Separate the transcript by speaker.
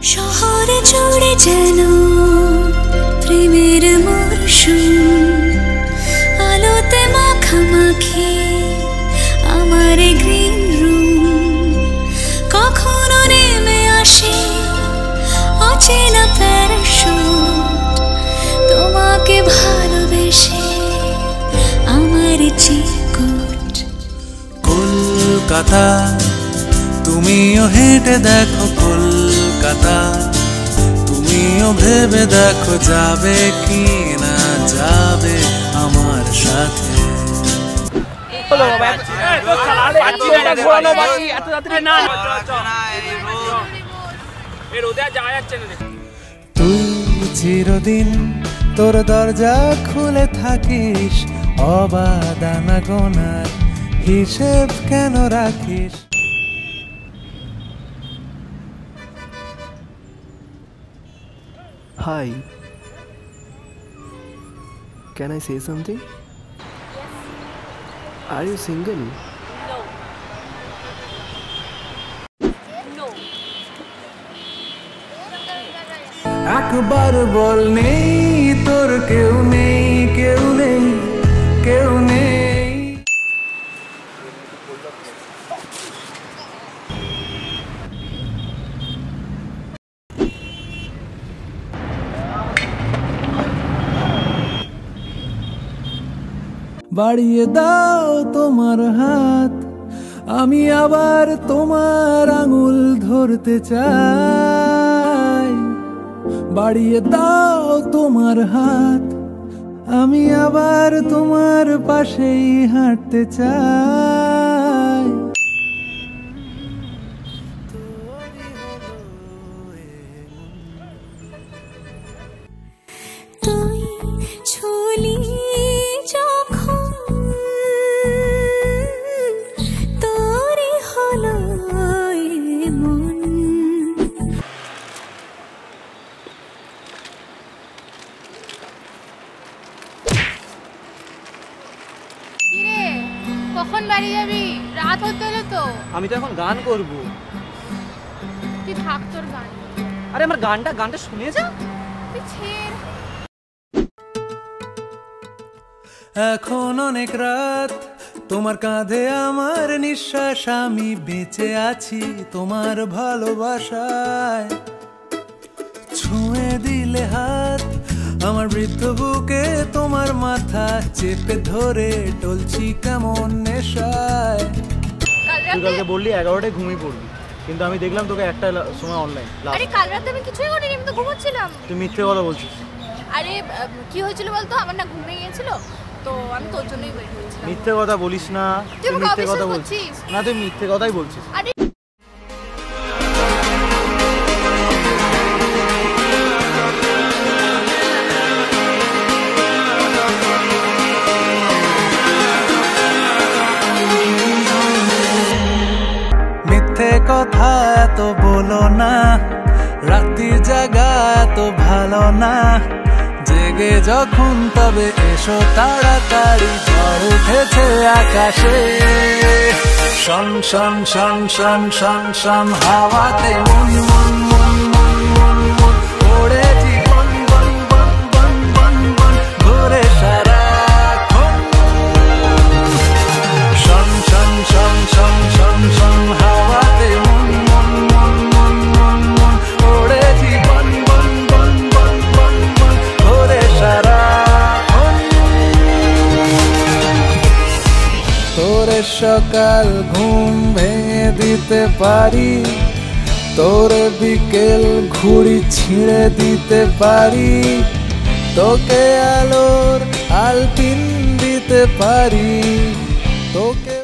Speaker 1: শহরে জুড়ে যেন প্রেমের মরশুম, আলোতে মাখামাখি আমার গ্রিন রুম। কখনো নেমে আসে অচেনা প্যারাশুট, তোমাকে ভালোবেসে আমার চিরকুট।
Speaker 2: কলকাতা তুমিও হেঁটে দেখো, কলকাতা তুমিও ভেবে দেখো, যাবে কি না যাবে আমার সাথে। তুই চিরদিন তোর দরজা খুলে থাকিস, অবাদানা গোনার হিসেব কেন রাখিস?
Speaker 3: Hi. Can I say something? Yes. Are you single?
Speaker 4: No. No.
Speaker 2: একবার বল নেই তোর কেউ নেই, কেউ নেই, কেউ নেই। বাড়িয়ে দাও তোমার হাত, আমি আবার তোমার আঙুল ধরতে চাই। বাড়িয়ে দাও তোমার হাত, আমি আবার তোমার পাশেই হাঁটতে চাই।
Speaker 1: তুই ছুলি যখন তোরই হলো মন।
Speaker 4: কিরে, কখন বাড়ি যাবি? রাত হতে হলো তো।
Speaker 5: আমি তো এখন গান করব।
Speaker 4: তুই থাক তোর গান।
Speaker 5: আরে আমার গানটা শুনে যা।
Speaker 4: তুই ছেড়।
Speaker 2: এখন অনেক রাত, তোমার কাঁধে আমার নিঃশ্বাস, আমি বেঁচে আছি তোমার ভালোবাসায়। ছুঁয়ে দিলে হাত আমার বৃদ্ধ বুকে, তোমার মাথা চেপে ধরে টলছি কেমন নেশায়।
Speaker 5: তুই কালকে বললি 11টায় ঘুমিয়ে পড়বি, কিন্তু আমি দেখলাম তোকে একটা সময় অনলাইন।
Speaker 4: আরে কাল রাতে আমি কিছুই করিনি, আমি তো ঘুমোচ্ছিলাম।
Speaker 5: তুই মিথ্যে কথা বলছিস।
Speaker 4: আরে কি হয়েছিল বলতো, আমার না ঘুম ভেঙে গিয়েছিল, তো আমি তোর জন্যই ওয়েট করছিলাম।
Speaker 5: মিথ্যে কথা বলিস না, তুই মিথ্যে কথা বলছিস না, তুই মিথ্যে কথাই বলছিস।
Speaker 4: আরে
Speaker 2: মিথ্যে কথা এত বলো না, রাত্রির জাগা এত ভালো না। জেগে যখন তবে এসো তাড়াতাড়ি, ঝড় উঠেছে আকাশে। শন শন শন শন শন শন হাওয়াতে মন মন মন মন মন মন ওড়ে জীবন বন বন বন বন বন ঘুরে সারাক্ষণ। শন শন শন শন শন শন হাওয়াতে মন মন মন মন মন মন ওড়ে জীবন বন বন বন বন বন ঘুরে সারাক্ষণ। তোরে সকাল ঘুম ভেঙে দিতে পারি, তোরে বিকেল ঘুড়ি ছিঁড়ে দিতে পারি, তোকে আলোর আলপিন দিতে পারি, তোকে